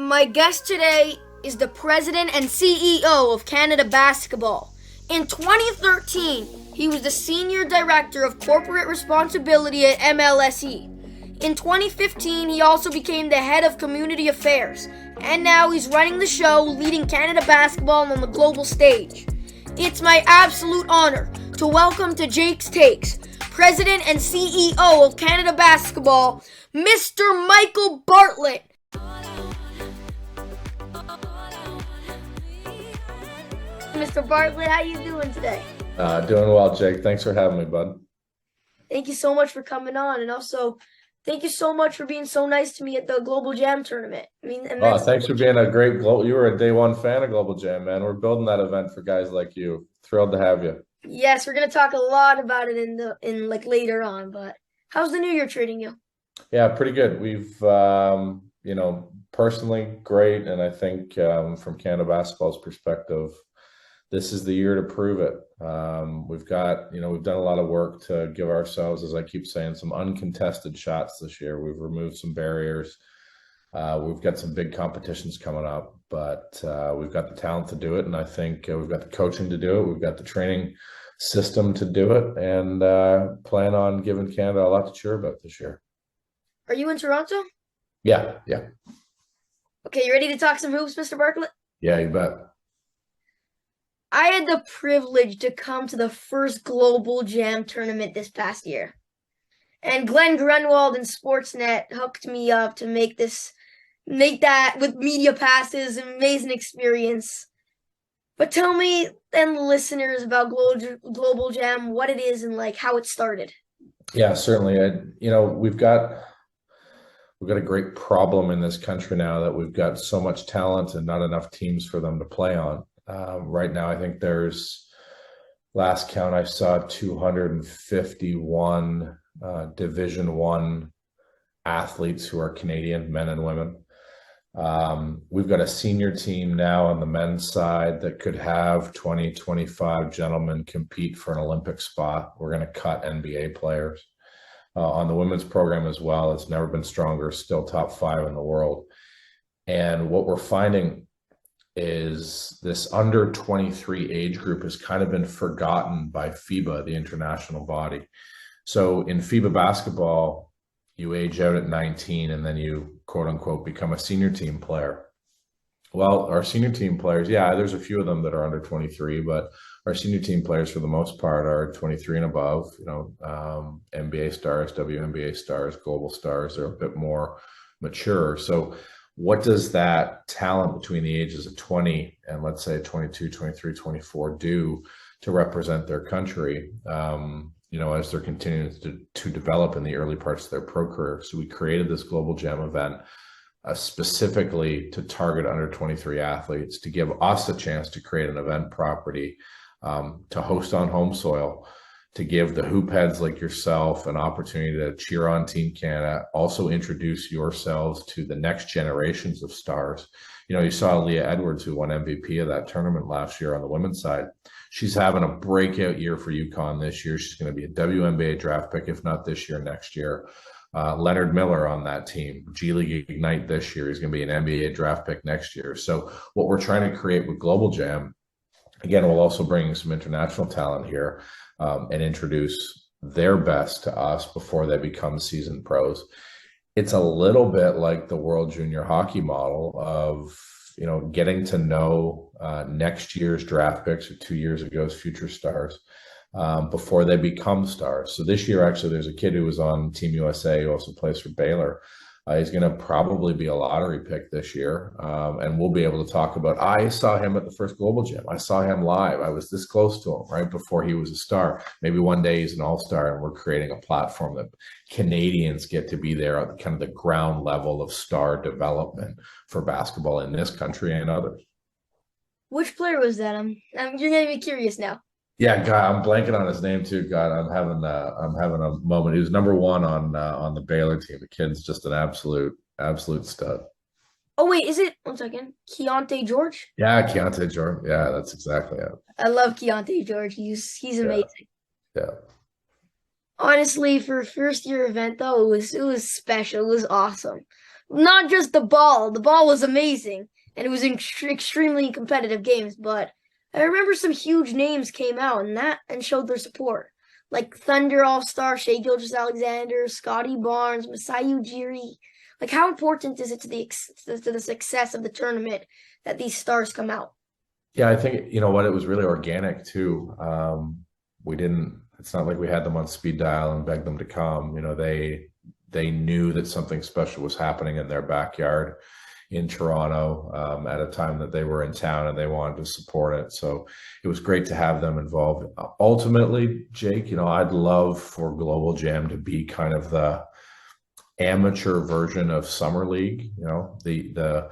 My guest today is the president and CEO of Canada Basketball. In 2013, he was the senior director of corporate responsibility at MLSE. In 2015, he also became the head of community affairs, and now he's running the show, leading Canada Basketball on the global stage. It's my absolute honor to welcome to Jake's Takes, president and CEO of Canada Basketball, Mr. Michael Bartlett. Mr. Bartlett, how you doing today? Doing well, Jake. Thanks for having me, bud. Thank you so much for coming on, and also thank you so much for being so nice to me at the Global Jam tournament. Thanks for being a great global. You were a day one fan of Global Jam, man. We're building that event for guys like you. Thrilled to have you. Yes, we're gonna talk a lot about it in later on. But how's the new year treating you? Yeah, pretty good. We've personally great, and I think from Canada Basketball's perspective, this is the year to prove it. We've done a lot of work to give ourselves, as I keep saying, some uncontested shots this year. We've removed some barriers. We've got some big competitions coming up, but we've got the talent to do it. And I think we've got the coaching to do it. We've got the training system to do it, and plan on giving Canada a lot to cheer about this year. Are you in Toronto? Yeah. Okay, you ready to talk some hoops, Mr. Bartlett? Yeah, you bet. I had the privilege to come to the first Global Jam tournament this past year. And Glenn Grunwald and Sportsnet hooked me up to make that with media passes, an amazing experience. But tell me and the listeners about Global Jam, what it is and how it started. Yeah, certainly. We've got a great problem in this country now that we've got so much talent and not enough teams for them to play on. Right now, I think there's, last count I saw, 251 Division One athletes who are Canadian, men and women. We've got a senior team now on the men's side that could have 20, 25 gentlemen compete for an Olympic spot. We're going to cut NBA players. On the women's program as well, it's never been stronger, still top 5 in the world. And what we're finding is this under 23 age group has kind of been forgotten by FIBA, the international body. So in FIBA basketball, you age out at 19 and then you, quote unquote, become a senior team player. Well, our senior team players, yeah, there's a few of them that are under 23, but our senior team players for the most part are 23 and above. NBA stars, WNBA stars, global stars are a bit more mature. So what does that talent between the ages of 20 and let's say 22, 23, 24 do to represent their country, as they're continuing to develop in the early parts of their pro career? So we created this Global Jam event specifically to target under 23 athletes, to give us a chance to create an event property, to host on home soil, to give the hoop heads like yourself an opportunity to cheer on Team Canada, also introduce yourselves to the next generations of stars. You saw Leah Edwards, who won MVP of that tournament last year on the women's side. She's having a breakout year for UConn this year. She's going to be a WNBA draft pick, if not this year, next year. Leonard Miller on that team, G League Ignite this year. He's going to be an NBA draft pick next year. So what we're trying to create with Global Jam, again, we'll also bring some international talent here, and introduce their best to us before they become seasoned pros. It's a little bit like the World Junior Hockey model of, getting to know next year's draft picks or 2 years ago's future stars before they become stars. So this year, actually, there's a kid who was on Team USA who also plays for Baylor. He's going to probably be a lottery pick this year, and we'll be able to talk about, I saw him at the first Global Jam. I saw him live. I was this close to him right before he was a star. Maybe one day he's an all-star, and we're creating a platform that Canadians get to be there at kind of the ground level of star development for basketball in this country and others. Which player was that? You're going to be curious now. Yeah, God, I'm blanking on his name too. God, I'm having a moment. He was number 1 on the Baylor team. The kid's just an absolute stud. Oh wait, is it 1 second? Keontae George? Yeah, Keontae George. Yeah, that's exactly it. I love Keontae George. He's amazing. Yeah. Honestly, for a first year event though, it was special. It was awesome. Not just the ball. The ball was amazing, and it was extremely competitive games. But I remember some huge names came out and showed their support, like Thunder All Star Shea Gilgeous-Alexander, Scotty Barnes, Masai Ujiri. Like, how important is it to the success of the tournament that these stars come out? Yeah, I think you know what, it was really organic too. We didn't. It's not like we had them on speed dial and begged them to come. You know, they knew that something special was happening in their backyard in Toronto at a time that they were in town and they wanted to support it. So it was great to have them involved. Ultimately, Jake, you know, I'd love for Global Jam to be kind of the amateur version of Summer League. You know, the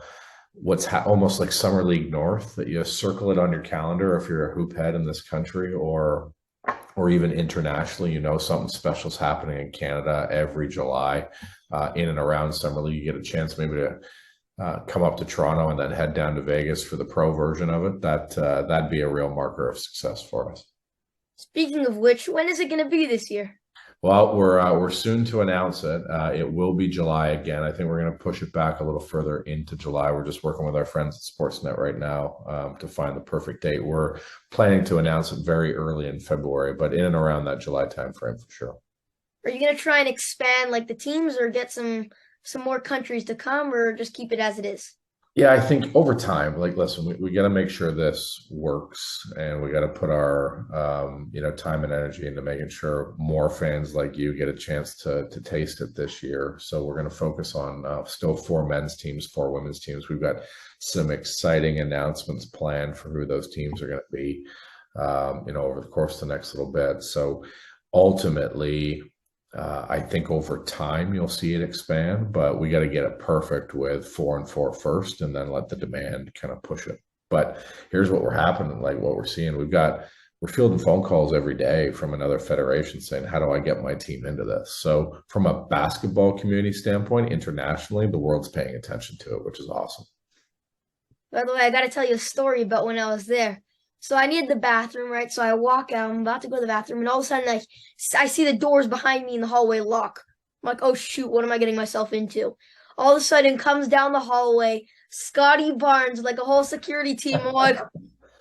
almost like Summer League North, that you circle it on your calendar if you're a hoop head in this country, or even internationally, you know, something special is happening in Canada every July in and around Summer League. You get a chance maybe to come up to Toronto and then head down to Vegas for the pro version of it. That'd be a real marker of success for us. Speaking of which, when is it going to be this year? Well, we're soon to announce it. It will be July again. I think we're going to push it back a little further into July. We're just working with our friends at Sportsnet right now to find the perfect date. We're planning to announce it very early in February, but in and around that July timeframe for sure. Are you going to try and expand like the teams, or get some more countries to come, or just keep it as it is? Yeah, I think over time, like, listen, we got to make sure this works, and we got to put our, time and energy into making sure more fans like you get a chance to taste it this year. So we're going to focus on still 4 men's teams, 4 women's teams. We've got some exciting announcements planned for who those teams are going to be, over the course of the next little bit. So ultimately, I think over time you'll see it expand, but we got to get it perfect with 4 and 4 first, and then let the demand kind of push it. But here's what we're seeing. We're fielding phone calls every day from another federation saying, how do I get my team into this? So from a basketball community standpoint, internationally, the world's paying attention to it, which is awesome. By the way, I got to tell you a story about when I was there. So I needed the bathroom, right? So I walk out, I'm about to go to the bathroom, and all of a sudden I see the doors behind me in the hallway lock. I'm like, oh shoot, what am I getting myself into? All of a sudden comes down the hallway, Scotty Barnes, like a whole security team. I'm like,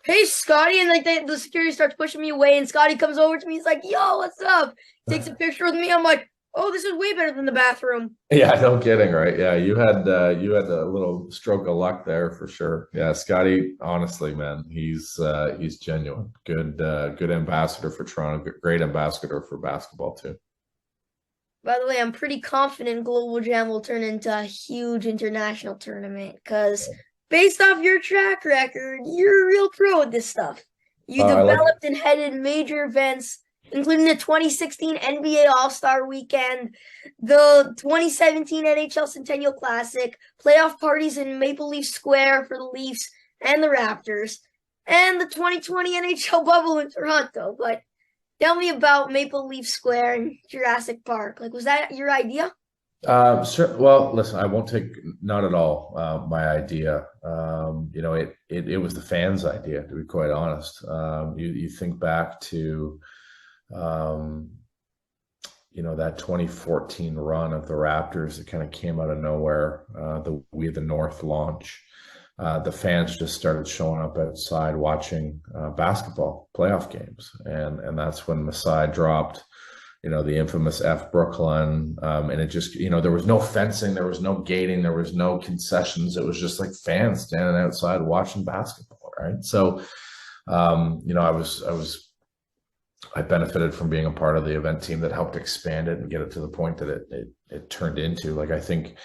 hey, Scotty. And like the security starts pushing me away, and Scotty comes over to me. He's like, yo, what's up? Takes a picture with me. I'm like, oh, this is way better than the bathroom. Yeah, no kidding, right? Yeah, you had a little stroke of luck there for sure. Yeah, Scotty, honestly, man, he's genuine. Good ambassador for Toronto, great ambassador for basketball too. By the way, I'm pretty confident Global Jam will turn into a huge international tournament because based off your track record, you're a real pro at this stuff. You developed and headed major events, including the 2016 NBA All-Star Weekend, the 2017 NHL Centennial Classic, playoff parties in Maple Leaf Square for the Leafs and the Raptors, and the 2020 NHL Bubble in Toronto. But tell me about Maple Leaf Square and Jurassic Park. Like, was that your idea? Sure. Well, listen, I won't take, not at all, my idea. It was the fans' idea, to be quite honest. You think back to, that 2014 run of the Raptors that kind of came out of nowhere, the We the North launch. The fans just started showing up outside watching basketball playoff games, and that's when Masai dropped, the infamous F Brooklyn, and it just, there was no fencing, there was no gating, there was no concessions. It was just like fans standing outside watching basketball, right? So, I benefited from being a part of the event team that helped expand it and get it to the point that it turned into. Like, I think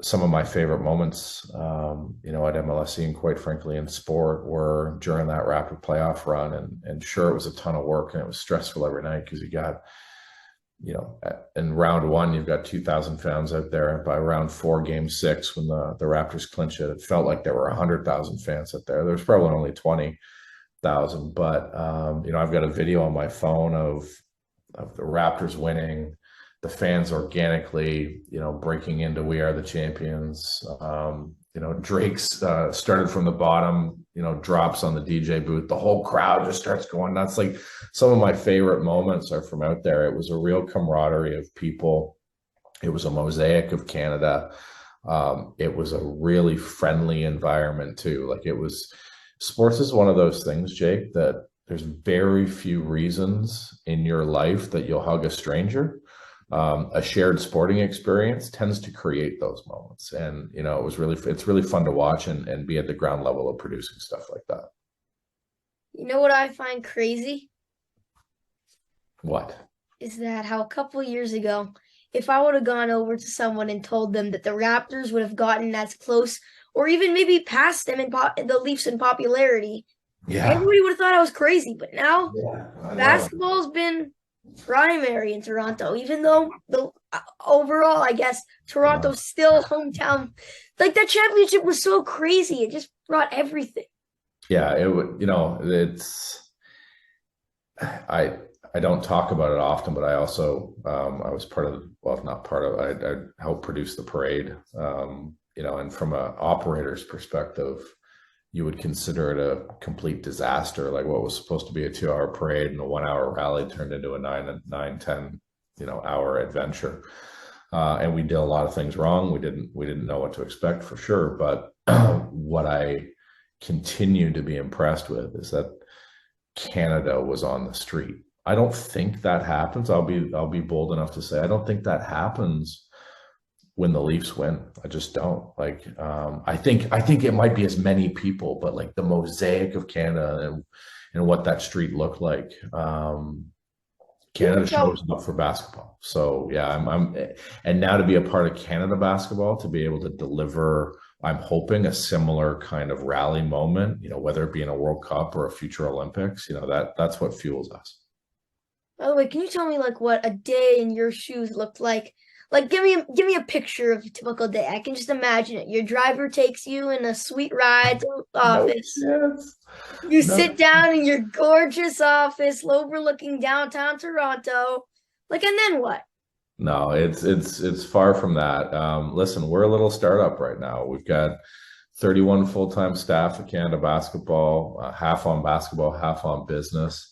some of my favorite moments, at MLSE and quite frankly in sport, were during that Rapid playoff run. And sure, it was a ton of work and it was stressful every night because you got, in round 1, you've got 2,000 fans out there. And by round 4, game 6, when the Raptors clinched it, it felt like there were 100,000 fans out there. There was probably only 20,000, but I've got a video on my phone of the Raptors winning, the fans organically, breaking into "We Are the Champions." Drake's started from the bottom, drops on the DJ booth. The whole crowd just starts going nuts. Like, some of my favorite moments are from out there. It was a real camaraderie of people. It was a mosaic of Canada. It was a really friendly environment too. Like sports is one of those things, Jake, that there's very few reasons in your life that you'll hug a stranger. A shared sporting experience tends to create those moments. And, it's really fun to watch and be at the ground level of producing stuff like that. You know what I find crazy? What? Is that how a couple years ago, if I would have gone over to someone and told them that the Raptors would have gotten as close or even maybe past them in the Leafs in popularity, Yeah. everybody would have thought I was crazy. But now Yeah, basketball's been primary in Toronto, even though overall, I guess Toronto's still hometown. Like that championship was so crazy; it just brought everything. Yeah, it would. I don't talk about it often, but I also I was part of well, not part of. I helped produce the parade. And from an operator's perspective, you would consider it a complete disaster. Like what was supposed to be a 2-hour parade and a 1-hour rally turned into a 10 hour adventure. And we did a lot of things wrong. We didn't know what to expect for sure. But what I continue to be impressed with is that Canada was on the street. I don't think that happens. I'll be bold enough to say I don't think that happens when the Leafs win. I just don't. I think it might be as many people, but like the mosaic of Canada and what that street looked like. Canada shows up for basketball. So yeah, and now to be a part of Canada basketball, to be able to deliver, I'm hoping a similar kind of rally moment, whether it be in a World Cup or a future Olympics, that's what fuels us. By the way, can you tell me like what a day in your shoes looked like? Like give me a picture of a typical day. I can just imagine it. Your driver takes you in a sweet ride to the office. You sit down in your gorgeous office overlooking downtown Toronto. And then what? No, it's far from that. Listen, we're a little startup right now. We've got 31 full-time staff at Canada Basketball, half on basketball, half on business.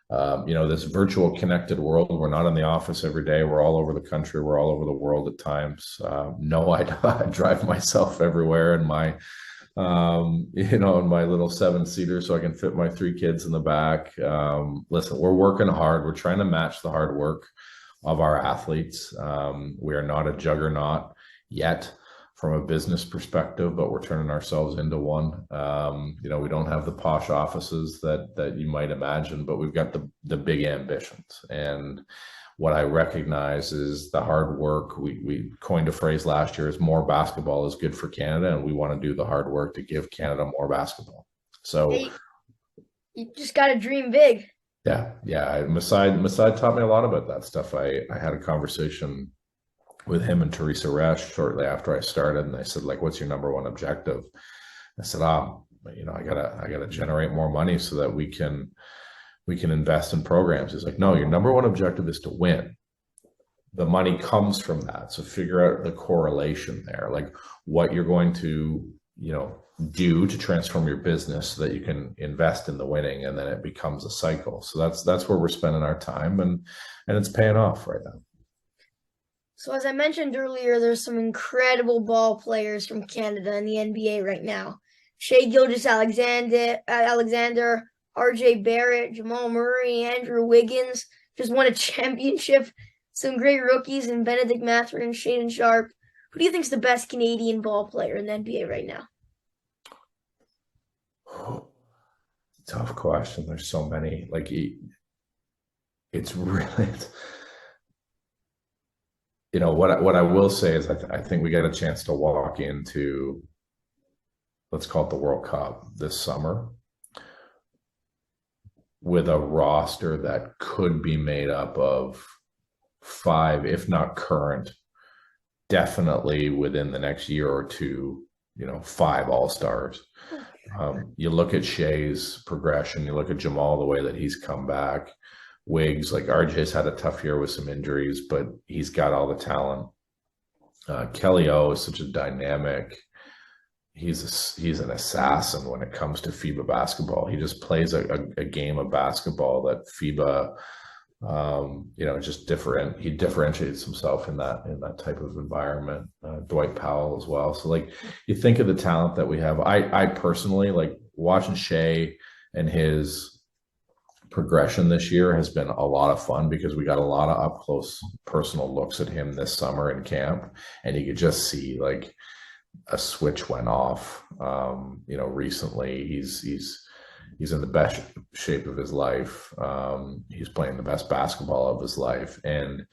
This virtual connected world, we're not in the office every day. We're all over the country. We're all over the world at times. No, I drive myself everywhere in my, in my little 7-seater so I can fit my 3 kids in the back. Listen, we're working hard. We're trying to match the hard work of our athletes. We are not a juggernaut yet from a business perspective, but we're turning ourselves into one. We don't have the posh offices that you might imagine, but we've got the big ambitions. And what I recognize is the hard work. We coined a phrase last year: is more basketball is good for Canada, and we want to do the hard work to give Canada more basketball. So you just got to dream big. Yeah. Masai taught me a lot about that stuff. I had a conversation with him and Teresa Resch shortly after I started, and I said, what's your number one objective? I said, I gotta generate more money so that we can invest in programs. He's like, no, your number one objective is to win. The money comes from that. So figure out the correlation there, like what you're going to, do to transform your business so that you can invest in the winning, and then it becomes a cycle. So that's where we're spending our time, and it's paying off right now. So as I mentioned earlier, there's some incredible ball players from Canada in the NBA right now. Shai Gilgeous-Alexander, RJ Barrett, Jamal Murray, Andrew Wiggins just won a championship. Some great rookies in Benedict Mathurin, Shaedon Sharpe. Who do you think is the best Canadian ball player in the NBA right now? Tough question. There's so many. It's really, what I will say is I think we got a chance to walk into, let's call it the World Cup this summer, with a roster that could be made up of 5, if not current, definitely within the next year or two, 5 all-stars. You look at Shai's progression, you look at Jamal, the way that he's come back, Wiggs, RJ's had a tough year with some injuries, but he's got all the talent. Kelly O is such a dynamic, he's an assassin when it comes to FIBA basketball. He just plays a game of basketball that FIBA Just different. He differentiates himself in that type of environment. Dwight Powell as well. So like you think of the talent that we have. I personally like watching Shea and his progression this year has been a lot of fun because we got a lot of up close personal looks at him this summer in camp, and you could just see like a switch went off. Recently he's in the best shape of his life. He's playing the best basketball of his life, and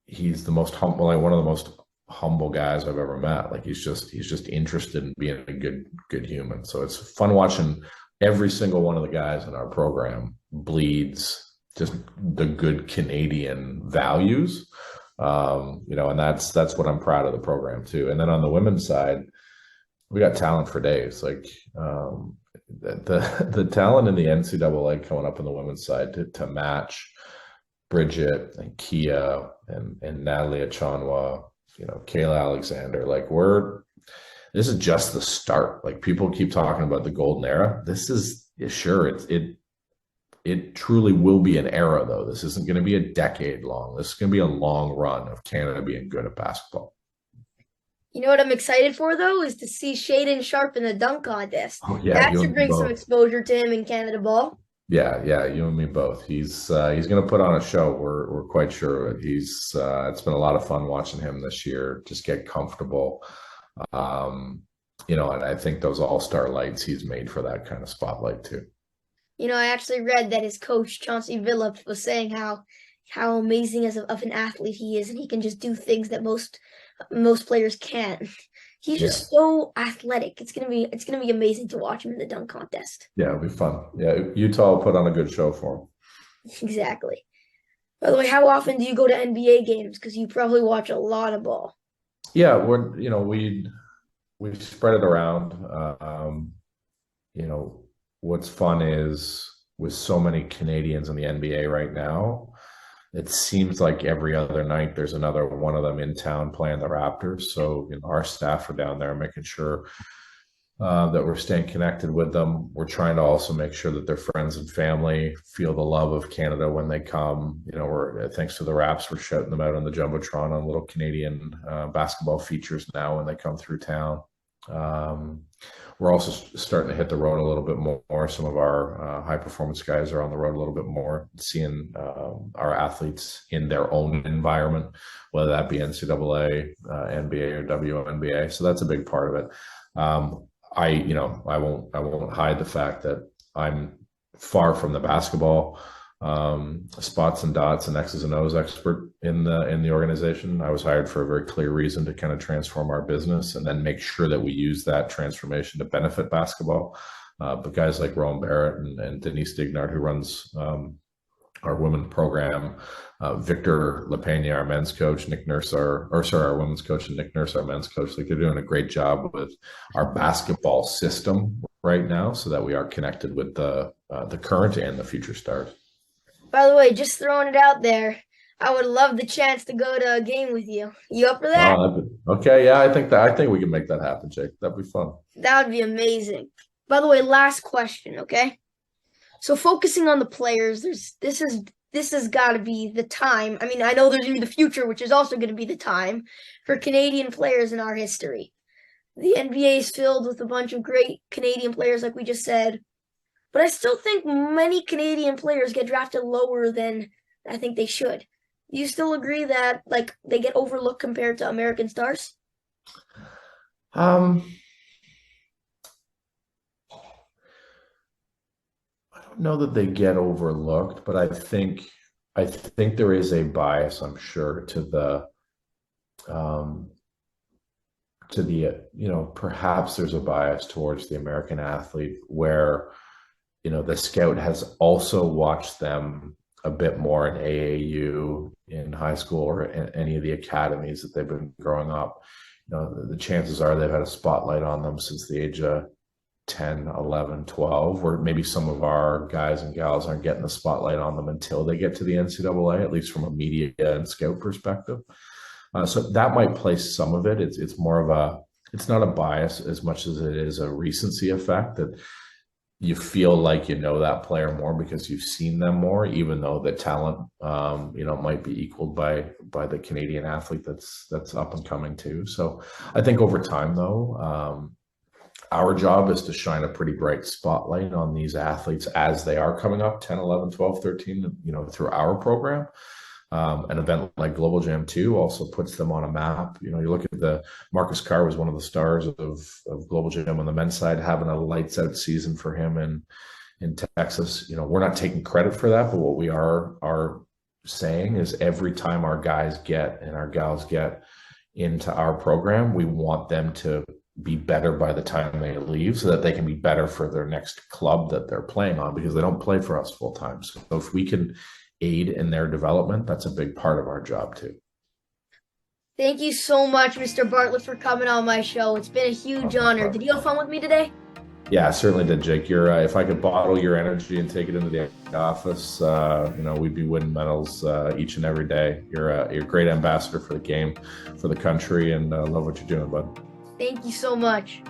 he's the most humble, like one of the most humble guys I've ever met. Like he's just interested in being a good human. So it's fun watching every single one of the guys in our program bleeds just the good Canadian values. And that's what I'm proud of the program too. And then on the women's side, we got talent for days. Like the talent in the NCAA coming up on the women's side to match Bridget and Kia and Natalie Achonwa, Kayla Alexander. Like this is just the start. Like people keep talking about the golden era. This is it truly will be an era though. This isn't going to be a decade long. This is going to be a long run of Canada being good at basketball. You know what I'm excited for, though, is to see Shaden Sharp in the dunk contest. Oh, yeah, that should bring some exposure to him in Canada ball. Yeah, you and me both. He's going to put on a show. We're quite sure of it. It's been a lot of fun watching him this year. Just get comfortable, and I think those all-star lights he's made for that kind of spotlight too. I actually read that his coach Chauncey Billups was saying how amazing of an athlete he is, and he can just do things that most players can't. He's just so athletic. It's gonna be amazing to watch him in the dunk contest. Yeah, it'll be fun. Yeah, Utah will put on a good show for him. Exactly. By the way, how often do you go to NBA games? Because you probably watch a lot of ball. Yeah, we spread it around. What's fun is with so many Canadians in the NBA right now, it seems like every other night there's another one of them in town playing the Raptors. So our staff are down there making sure that we're staying connected with them. We're trying to also make sure that their friends and family feel the love of Canada when they come. We're thanks to the Raps, we're shouting them out on the Jumbotron on little Canadian basketball features now when they come through town. We're also starting to hit the road a little bit more. Some of our high performance guys are on the road a little bit more, seeing our athletes in their own environment, whether that be NCAA, NBA, or WNBA. So that's a big part of it. I won't hide the fact that I'm far from the basketball spots and dots and X's and O's expert in the organization. I was hired for a very clear reason to kind of transform our business and then make sure that we use that transformation to benefit basketball. But guys like Rowan Barrett and Denise Dignard, who runs our women's program, Victor LePena, our men's coach, our women's coach, and Nick Nurse, our men's coach, like they're doing a great job with our basketball system right now, so that we are connected with the current and the future stars. By the way, just throwing it out there, I would love the chance to go to a game with you. You up for that? Okay, yeah, I think we can make that happen, Jake. That'd be fun. That would be amazing. By the way, last question, okay? So focusing on the players, this has got to be the time. I mean, I know there's going to be the future, which is also going to be the time for Canadian players in our history. The NBA is filled with a bunch of great Canadian players, like we just said. But I still think many Canadian players get drafted lower than I think they should. Do you still agree that they get overlooked compared to American stars? I don't know that they get overlooked, but I think there is a bias, I'm sure, to the perhaps there's a bias towards the American athlete where the scout has also watched them a bit more in AAU, in high school, or in any of the academies that they've been growing up. The chances are they've had a spotlight on them since the age of 10, 11, 12, where maybe some of our guys and gals aren't getting the spotlight on them until they get to the NCAA, at least from a media and scout perspective. So that might place some of it. It's more of it's not a bias as much as it is a recency effect that you feel like you know that player more because you've seen them more, even though the talent, might be equaled by the Canadian athlete that's up and coming too. So I think over time, though, our job is to shine a pretty bright spotlight on these athletes as they are coming up 10, 11, 12, 13, through our program. An event like Global Jam 2 also puts them on a map. You look at Marcus Carr was one of the stars of Global Jam on the men's side, having a lights out season for him in Texas. We're not taking credit for that, but what we are saying is every time our guys get and our gals get into our program, we want them to be better by the time they leave so that they can be better for their next club that they're playing on, because they don't play for us full time. So if we can aid in their development, that's a big part of our job too. Thank you so much, Mr. Bartlett, for coming on my show. It's been a huge honor. Did you have fun with me today? Yeah, I certainly did, Jake. If I could bottle your energy and take it into the office, we'd be winning medals each and every day. You're a great ambassador for the game, for the country, and love what you're doing, bud. Thank you so much.